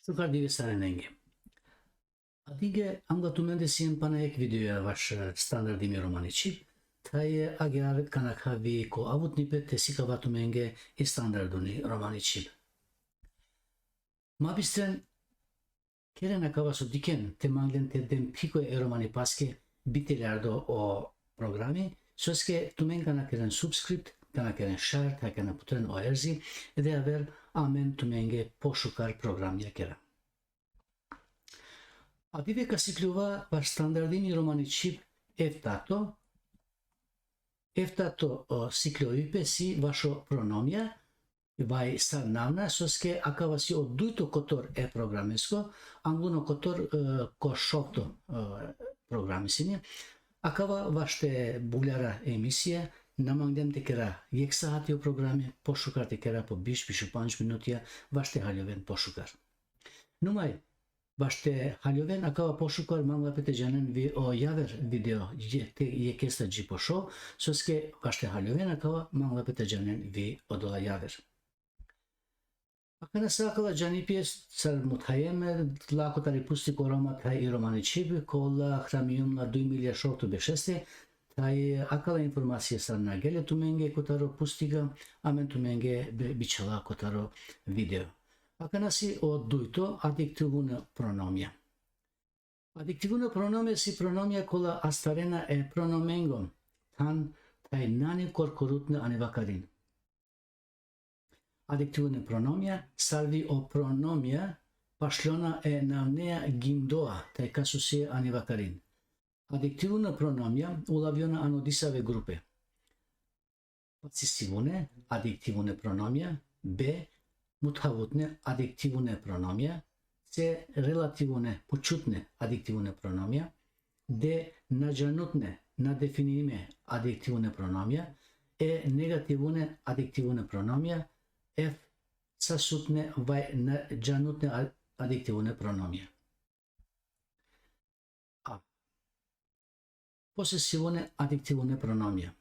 Sukardivi Sarenengi. Adige angatumente pana ek videoja vaš standardimi romanici, taj agar kanakavi ko avutnipe te sikavatumenge i standarduni romanici. Mabistren keren akavasu diken te manglen te den piko e romani paske bitilerdo o programi, soske tumen kana keren subscript, kana keren share, kana putren o erzi, ede aver amen tumenge pošukar program yakera. Adive kasikljuva vaš standardini romanici eftato siklovipe si vašo pronomia, vai sarnavna, soske akavasi odduito kotor e programesko, angluno kotor ko šokto programisini, akava vašte buljara emisije, namangdem tekera 1 saati o programi, pošukar tekera po 5 minutija, vašte haljoven pošukar. Numai, vašte haljoven akava pošukar manglapete janen vi o javer video je kesta ji pošo, soske vašte haljoven akava manglapete janen vi odola javer. Akana sakala janipie sar muthayeme lako tari pusti koroma tai i romanici, kolla hramiumla 2 milija šortu bešeste, taj akala informacije sar nagele tumenge kotaro pustiga, amen tumenge bičala kotaro video. Akana si odduito adiktivuna pronomia. Adiktivuna pronomia si pronomia kola astarena e pronomengon, tan taj nani korkorutne anivakarin. Adiktivune pronomia salvi o pronomia pašljona e navnea gimdoa, taj kasusie anivakarin. Adiktivuna pronomia ulaviona anodisave grupe. Possessivune adiktivune pronomia, B. Muthavutne adiktivune pronomia, C. Relativune počutne adiktivune pronomia, D. Nađanutne nadefinime adiktivune pronomia, E. Negativune adiktivune pronomia, F. Sasutne vai nađanutne adiktivune pronomia. A. Possessivune adiktivune pronomia.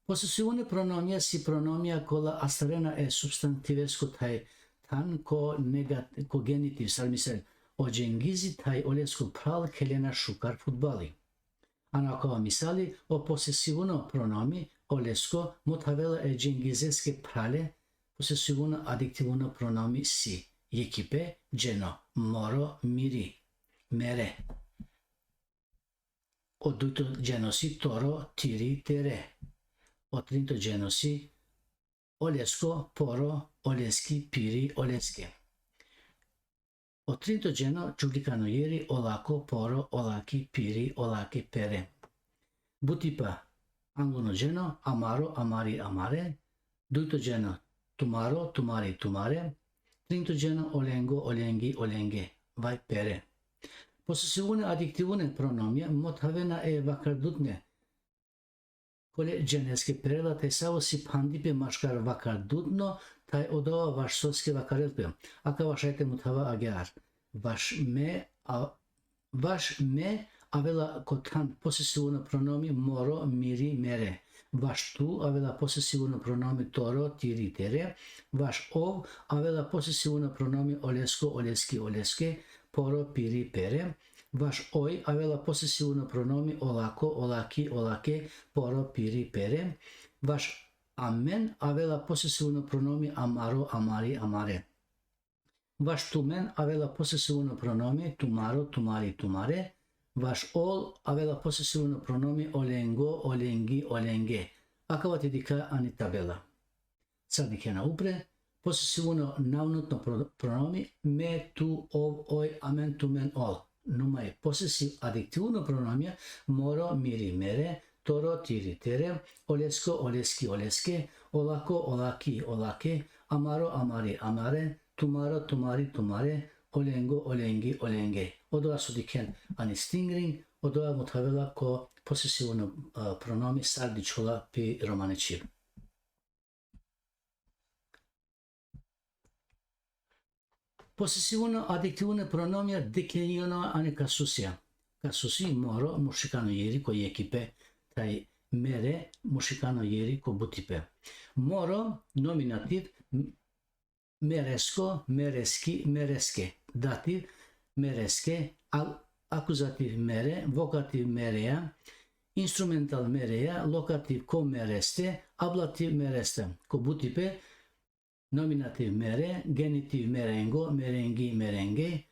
Possessivune pronomia si pronomia kola astarena e substantivesko taj tan ko genitiv salmisel o Cengizi taj olesko pral kelena šukar futbali. Anakova misali o possessivuno pronomi olesko mutavela e Cengizeske prale possessivuno adiktivuno pronomi si ekipe geno moro miri mere. Odduito genosi toro tiri tere. Otrinto genosi olesko poro oleski piri oleske. Otrinto geno giulicano ieri olako poro olaki piri olake pere. Butipa anguno geno amaro amari amare. Duito geno tumaro tumari tumare. Trinto geno olengo olengi olenge vai pere. Possessivune adiktivune pronomia mothavena e vakardutne kole geneske prela taj samo si pandipe maškar vakardutno taj odova vaš soske vakarelpe. Aka vašajte muthava agar. Vaš me avela kotan possessivuno pronomi moro miri mere. Vaš tu avela possessivuno pronomi toro tiri tere. Vaš ov avela possessivuno pronomi olesko oleski oleske poro piri pere. Vaš oj avela possessivuno pronomi olako olaki olake poro piri pere. Vaš amen avela possessivuno pronomi amaro amari amare. Vaš tumen avela possessivuno pronomi tumaro tumari tumare. Vaš ol avela possessivuno pronomi olengo olengi olenge. Akavati dika ani tabela. Sad dikena upre. Possessivuno navnutno pronomi me tu ov oj amen tumen ol. Numai possessiv adiktivno pronomia moro miri mere, toro tiri tere, olesko oleski oleske, olako olaki olake, amaro amari amare, tumaro tumari tumare, olengo olengi olenge. Odoa su diken ani stingring, odoa mutavela ko possessivno pronomi sardi čula pi romanici. Possessivuno adiktivune pronomia decliniono ani kasusia. Kasusi moro mušikano jeri ko ekipe, taj mere mušikano jeri ko butipe. Moro nominativ meresko, mereski, mereske. dativ mereske, akuzativ mere, vokativ mereya, instrumental mereya, lokativ ko mereste, ablativ mereste. Ko bu tipe nominativ mere, genitiv merengo, merengi merenge,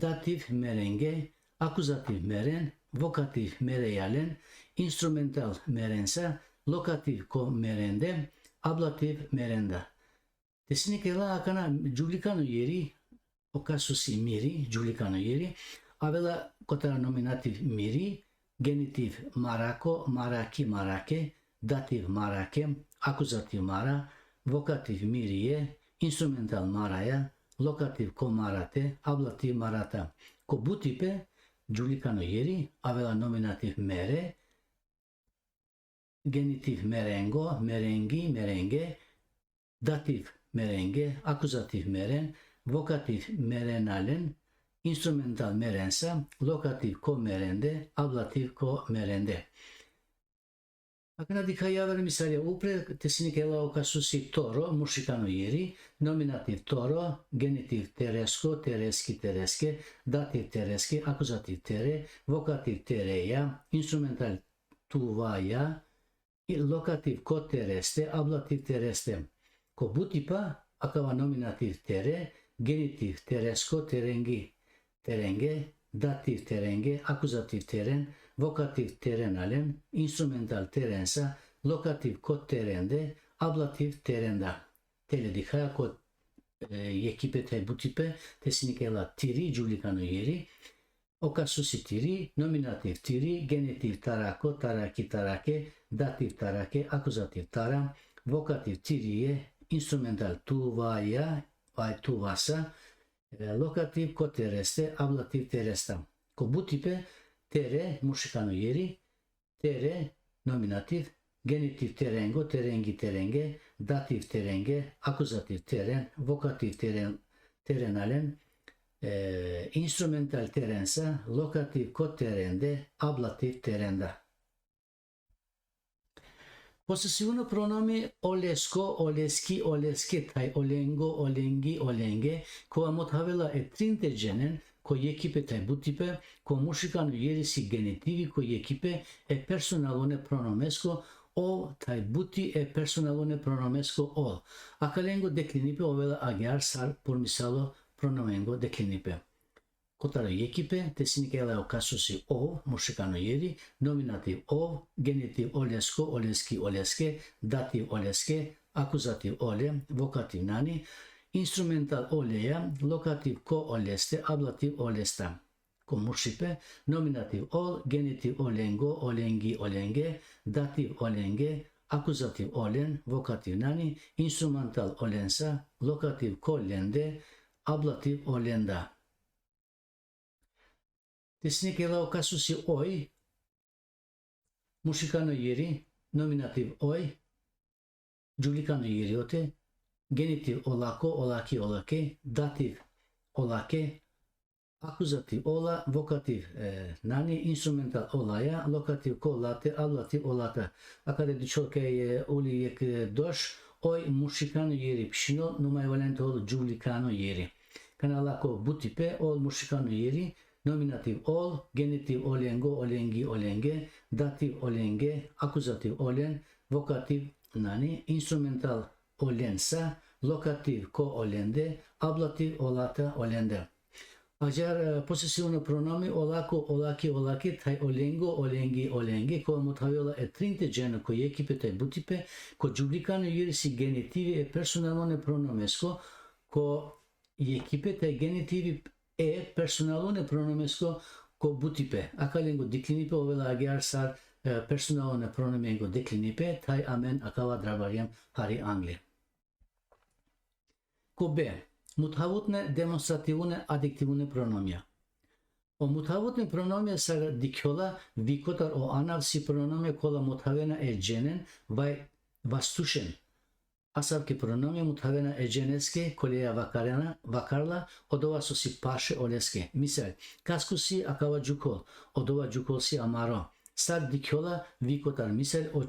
dativ merenge, akuzativ meren, vokativ mereyalen, instrumental merensa, lokativ ko merende, ablativ merenda. Kesinlikle akana giulicano ieri, okasusi miri, giulicano ieri, avela kotara nominativ miri, genitiv marako, maraki, marake, dativ marake, akuzativ mara, vokativ mirie, instrumental maraya, lokativ ko marate, ablativ marata. Ko bu tipe giulicano ieri, avela nominativ mere, genitiv merengo, merengi, merenge, dativ merenge, akuzativ meren, vokativ merenalen, instrumental merensa, lokativ ko merende, ablativ ko merende. Acum dikaya misali upre kesinlikle okasusi toro, mushikano ieri, nominativ toro, genitiv teresko, tereski, tereske, dativ tereski, akuzativ tere, vokativ tereya, instrumental tuvaya, lokativ ko tereste, ablativ tereste. Ko bu tipa akava nominativ tere, genitiv teresko, terengi, terenge, dativ terenge, akuzativ teren, vokativ terenalen, instrumental terensa, lokativ ko terende, ablativ terenda. Tele dikaya ko ekipe te bu tipe kesinlikle tiri giulicano ieri, okasusi tiri, nominativ tiri, genitiv tarako, taraki, tarake, dativ tarake, akuzativ tara, vokativ tiriye, instrumental tuvaya, vai tuvasa, lokativ ko tereste, ablativ teresta. Ko bu tipe tere, mushikano ieri, tere, nominativ, genitiv terengo, terengi, terenge, dativ terenge, akuzativ teren, vokativ terenalen, instrumental terensa, lokativ ko terende, ablativ terenda. Posesiunul pronomi olesko, oleski, olesketai, olengo, olengi, olenge, ko amothavela e trintecenen, ko ekipe tai butipe, ko mushikano ierisi genitivi, ko ekipe e personalone pronomesko, o tai buti e personalone pronomesko ol. Akalengo declinipe ovela agyar sar pormisalo pronomengo declinipe. Kotara ekipe, kesinlikle okasusi ov, mushikano ieri, nominativ ov, genitiv olesko, oleski, oleske, dativ oleske, akuzativ ole, vokativ nani, instrumental oleja, lokativ ko oleste, ablativ olesta. Ko mushipe, nominativ ol, genitiv olengo, olengi, olenge, dativ olenge, akuzativ olen, vokativ nani, instrumental olensa, lokativ ko lende, ablativ olenda. Kesinlikle okasusi oi, mushikano ieri, nominativ oi, giulicano ieri ote, genitiv olako, olaki, olake, dativ olake, akuzativ ola, vokativ nani, instrumental olaya, lokativ ko late, ablativ olata. Akade dičolke uli jek doš, oi mushikano ieri pšino, numai valente ol giulicano ieri. Kanalako butipe, ol mushikano ieri, nominativ ol, genitiv olengo, olengi, olenge, dativ olenge, akuzativ olen, vokativ nani, instrumental olensa, lokativ ko olende, ablativ olata olende. Acar posesiunul pronomi olako, olaki, olaki, tai olengo, olengi, olenge, ko mutaviola e trinteceno ko ekipe tai butipe, ko giulicano ierisi genitivi e personalone pronomesko, ko ekipe tai genitivi e personalone pronomesko ko butipe. Akalengo declinipe ovela agyar sar personalone pronomengo declinipe, tai amen akava drabariam hari angli. Ko B. Mutavutne demonstrativune adjektivune pronomia. O mutavutne pronomia sar dikjola vikotar o anavsi pronomia kola mutavena e cenen vai vastushen. Asavki pronomia mutavena e ceneske koleja vakarla odova sosi paše oleske. Misal, kaskusi akava cukol, odova cukolsi amaro. Sar dikjola vikotar misal o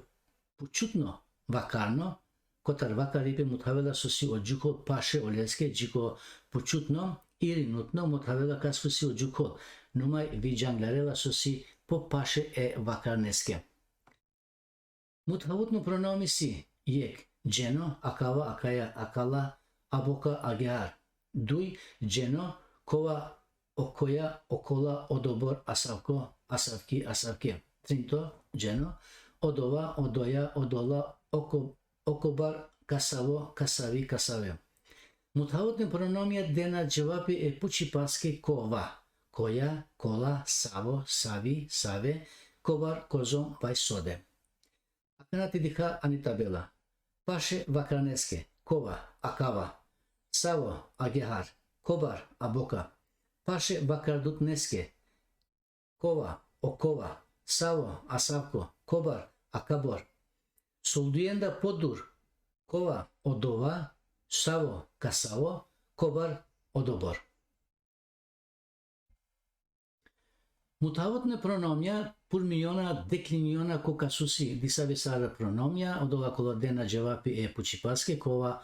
pučutno vakarno, kotar vakaripe mutavela sosi o cukol paše oleske, ciko pučutno, iri nutno motavela kaskusi o jukol. Numai vijanglarela sosi po paše e vakarneske. Muthavutno pronomi si yek jeno, akava, akaya, akala, aboka, agear. Dui jeno, kova, okoya, okola, odobor, asavko, asavki, asavke. Trinto jeno, odova, odoya, odola, okobar, kasavo, kasavi, kasave. Muthavutne pronomia dena cevapi e puçi paske kova. Koya, kola, savo, savi, save, kovar, kozom, vai sode. Akanati dikha ani tabela. Paše vakraneske, kova, akava, savo, agehar, kobar, aboka. Paše vakardutneske, kova, okova, savo, asavko, kobar, akabor. Solduyenda podur, kova, odova, savo, kasavo, kobar, odobor. Mutavutne pronomia purmiona decliniona kokasusi disavesara pronomia odova kolodena cevapi e puçipaske kova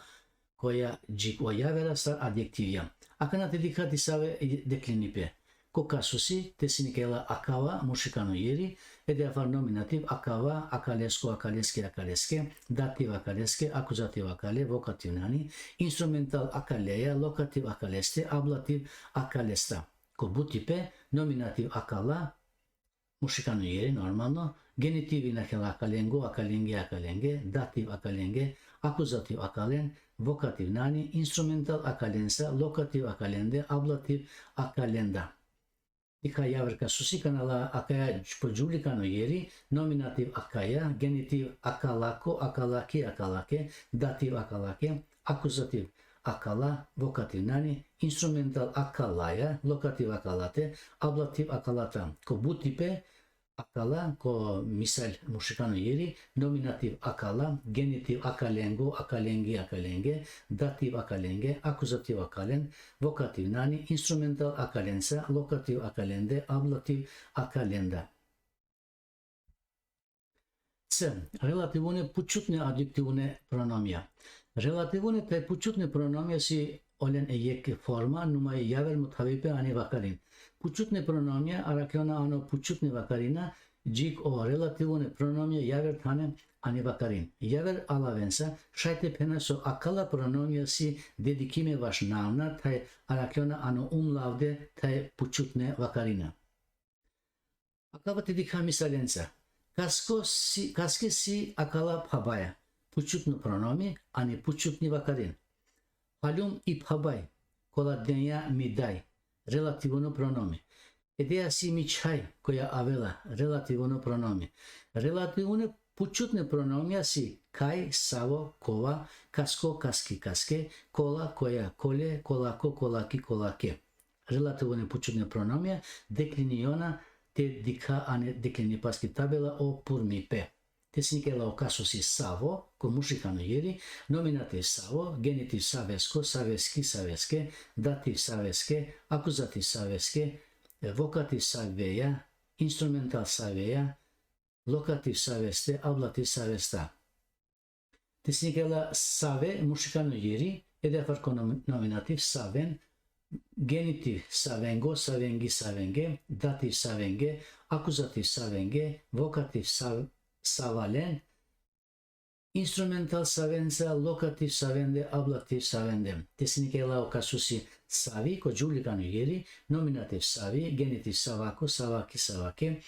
koja jikoyavera star adjektivia. Akanate dikha disave declinipe. Kokasusi tesinikela akava mushikano yeri edeafar nominativ akava, akalesko, akaleske, akaleske, dativ akaleske, akuzativ akale, vokativ nani, instrumental akaleya, lokativ akaleste, ablativ akalesta. Ko bu tipe nominativ akala, mushikano yeri normalno, genitivi nakela akalengo, akalenge, akalenge, dativ akalenge, akuzativ akalen, vokativ nani, instrumental akalensa, lokativ akalende, ablativ akalenda. Dikha yavrka susi kanala akaya pojulikano yeri, nominativ akaya, genitiv akalako, akalaki, akalake, dativ akalake, akuzativ akala, vokativ nani, instrumental akalaya, lokativ akalate, ablativ akalata. Ko bu tipe akala, ko misal mushikano yeri, nominativ akala, genitiv akalengo, akalengi, akalenge, dativ akalenge, akuzativ akalen, vokativ nani, instrumental akalensa, lokativ akalende, ablativ akalenda. C. Relativune pučutne adjektivune pronomia. Relativune taj pučutne pronomia si olen yek forma numai yaver mutavipe ani vakarin. Pučutne pronomia araklona ano pučutne vakarina jik o relativune pronomia yaver tane ani vakarin. Yaver alavensa šajte penaso akala pronomia si dedikime vaš navna taj araklona ano umlavde taj pučutne vakarina. Akavate dikha misalensa. Kaske si akala phabaya. Pučutno pronomi ani pučutni vakarin. Halum i phabay. Kola denya midai. Relativuno pronomi. Edea si michai koja avela. Relativuno pronomi. Relativune pučutne pronomia si kai, savo, kova, kasko, kaski, kaske, kola, koja, kolje, kolako, kolaki, kolake. Relativune pučutne pronomia dekliniona te dikha ane deklini paski tabela o purmipe. Tesnikela o kasosi savo, ko mushikano yeri, nominativ savo, genitiv savesko, saveski, saveske, dativ saveske, akuzativ saveske, vokativ saveja, instrumental saveja, lokativ saveste, ablativ savesta. Tesnikela save, mushikano yeri, edeafar ko nominativ saven, genitiv savengo, savengi, savenge, dativ savenge, akuzativ savenge, vokativ savalen, instrumental savenza, lokativ savende, ablativ savende. Tesnikela o kasusi savi, ko julikano yeri, nominativ savi, genitiv savako, savaki, savake,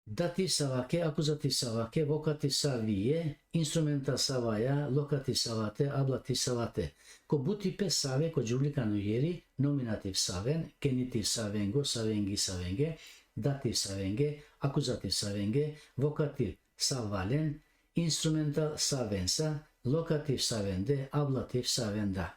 dativ savake, akuzativ savake, vokativ savije, instrumental savaja, lokativ savate, ablativ savate. Ko butipe save, ko julikano yeri, nominativ saven, genitiv savengo, savengi, savenge, dativ savenge, akuzativ savenge, vokativ savalen, instrumental savensa, lokativ savende, ablativ savenda.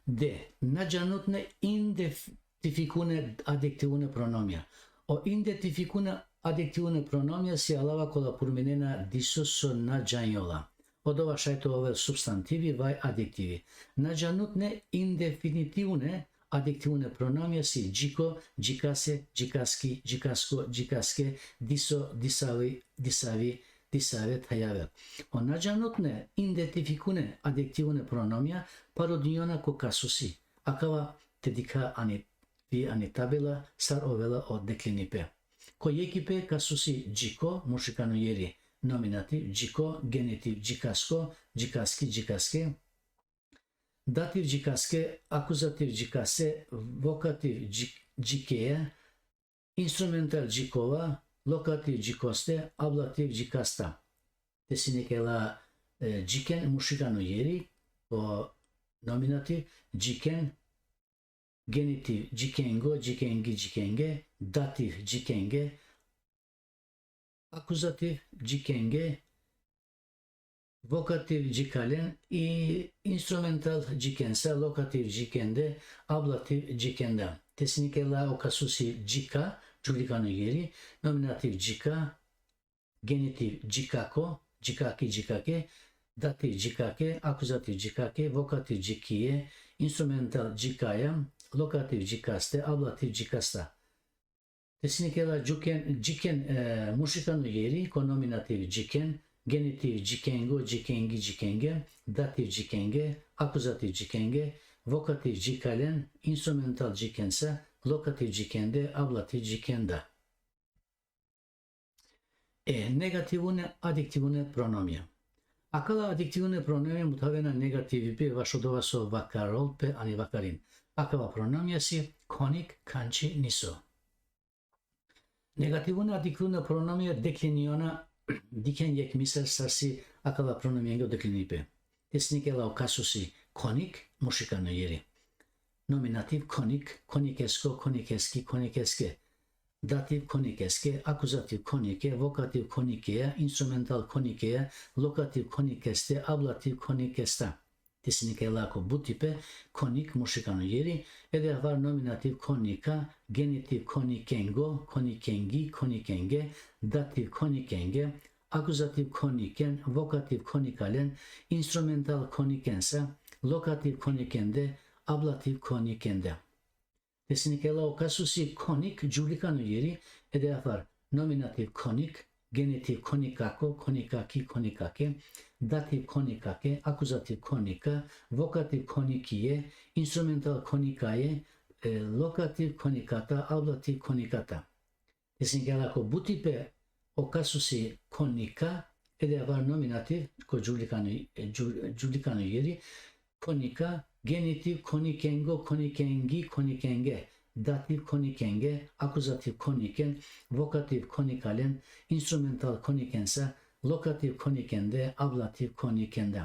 D. Nađanutne identifikune adjektivune pronomia. O identifikune adjektivune pronomia si alava kola purmenena disoso nađanjola. Od ova šajto ove substantivi vai adjektivi. Nađanutne indefinitivune adjektivune pronomia si džiko, džikase, džikaski, džikasko, džikaske, diso, disavi, disavi, disave tajaver. Onajanotne identificune adjektivune pronomia parodiona ko kasusi. Akava tedika ani tabela sar ovela o deklinipe. Ko yekipe kasusi jiko mushikano yeri nominativ jiko genitiv jikasko jikaski jikaske dativ jikaske akuzativ jikase vokativ jikeye instrumental jikova lokativ jikoste ablativ jikasta. Tesinekela jiken mushikano yeri o nominativ jiken genitiv jikengo jikengi jikenge dativ jikenge akuzativ jikenge vokativ jikalen instrumental jikensa lokativ jikende ablativ jikenda. Tesinekela okasusi jika julikano yeri nominativ jika genitiv jikako jikaki jikake dativ jikake akuzativ jikake vokativ jikiye instrumental jikaya lokativ jikaste ablativ jikasta. Tesinekela jiken mushikano yeri ko nominativ jiken genitiv jikengo jikengi jikenge dativ jikenge akuzativ jikenge vokativ jikalen instrumental jikensa lokativ jikende ablativ jikenda. Negativune adjektivune pronomia. Akala adjektivune pronomia mutavena negativipe vashodovaso vakarolpe ani vakarin. Akava pronomia si konik kanchi niso. Negativune adjektivune pronomia dekliniona diken yek misal sarsi akala pronomiengo deklinipe. Tesinekela okasusi konik mushikano yeri. Nominativ konik, konikesko, konikeski, konikeske. Dativ konikeske, akuzativ konike, vokativ konikeya, instrumental konikeya, lokativ konikeste, ablativ konikesta. Tesinekela ko bu tipe konik mushikano yeri, ede var nominativ konika, genitiv konikengo, konikengi, konikenge, dativ konikenge, akuzativ koniken, vokativ konikalen, instrumental konikensa, lokativ konikende, ablativ konikende. Tesinekela okasusi konik julikano yeri ede var nominativ konik, genitiv konikako, konikaki, konikake, dativ konikake, akuzativ konika, vokativ konikiye, instrumental konikaye, lokativ konikata, ablativ konikata. Tesinekela ko bu tipe okasusi konika ede var nominativ ko julikano yeri konika, genitiv konikengo, konikengi, konikenge, dativ konikenge, akuzativ koniken, vokativ konikalen, instrumental konikensa, lokativ konikende, ablativ konikende.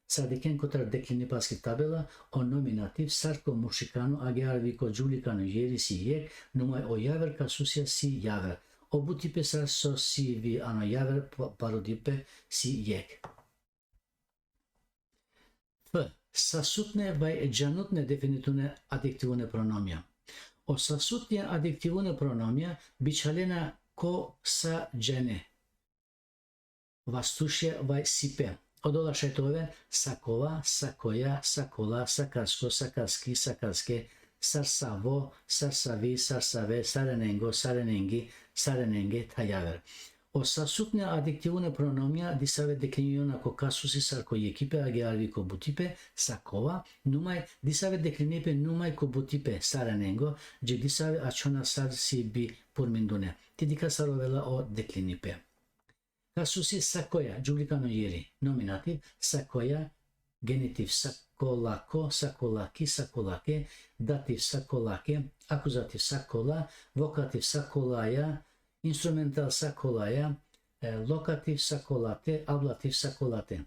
Sadiken kotar deklini paski tabela o nominativ sarko mushikano agearviko julikano yeri si yek numai o yaver kasusia si yaver. O bu tipe sarso si vi ano yaver parodipe si yek. Sasutne vai janutne definitune adjektivune pronomia. O sasutne adjektivune pronomia bichalena ko sa jene. Vastushe vai sipe. Odola šetove sakova, sakoja, sakola, sakasko, sakaski, sakaske, sarsavo, sarsavi, sarsave, sarenengo, sarenengi, sarenenge, tajaver. O sasutne adjektivune pronomia disave decliniona ko kasusi sarko ekipe agearvi ko butipe sakova, numai disave declinipe numai ko butipe sarenengo, je disave achona sar si bi purmindune. Tidika sarovela o declinipe. Kasusi sakoja, julikano yeri, nominativ, sakoja, genitiv sakolako, sakolaki, sakolake, dativ sakolake, akuzativ sakola, vokativ sakolaja, instrumental sakolaya, lokativ sakolate, ablativ sakolate.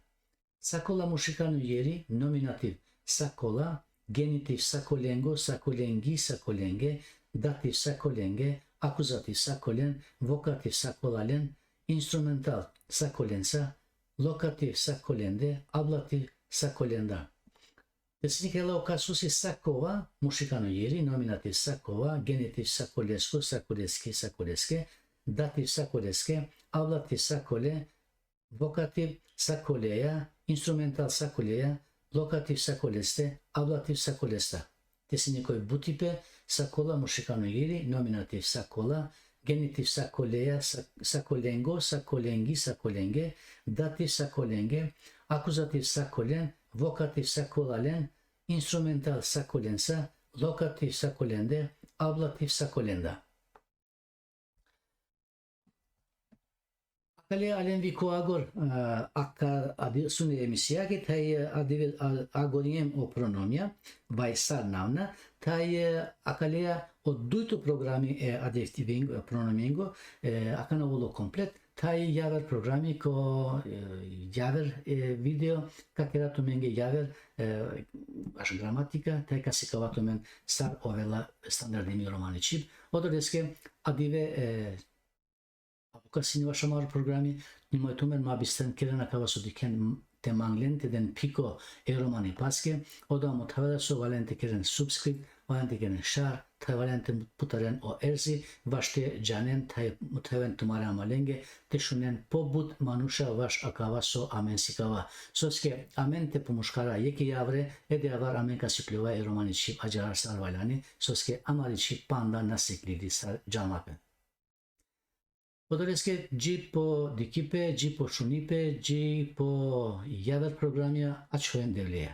Sakola mushikano yeri, nominativ sakola, genitiv sakolengo, sakolengi, sakolenge, dativ sakolenge, akuzativ sakolen, vokativ sakolalen, instrumental sakolensa, lokativ sakolende, ablativ sakolenda. Tesinekela okasusi sakova, mushikano yeri, nominativ sakova, genitiv sakolesko, sakoleski, sakoleske, dativ sakoleske, ablativ sakole, vokativ sakoleya, instrumental sakoleya, lokativ sakoleste, ablativ sakolesta. Tesinekoi bu tipe sakola mushikano yeri, nominativ sakola, genitiv sakolea, sakolengo, sakolengi, sakolenge, dativ sakolenge, akuzativ sakolen, vokativ sakolalen, instrumental sakolensa, lokativ sakolende, ablativ sakolenda. Akale alen vi coagor akka adi sune emisiake tai adi agoriem o pronomia vai sarnavna tai akalea o duito programi adjectivingo pronomingo akana volo komplet tai javer programi ko javer video kakera tumenge javer až gramatika tai kasikava tumen sar ovela standardimi romaničip odoreske adive Avukasini vašamar programi nimoj tumer mabisten kirena kavasu diken temanglente den piko eromani paske oda mutavelaso valente kiren subscript valente kiren share tai valente putaren o erzi vaște janen tai mutaven tumare amalenge te shunen pobut manusha vaš akavaso amensikava soske amente pumushkara yeki yavre ede avar amen kasiklova eromani chip ajarar sarvalani soske amari chip panda nasiklidi sar jamapen Podoreske G po dikipe, G po šunipe, G po javer programia, a čojen devlije.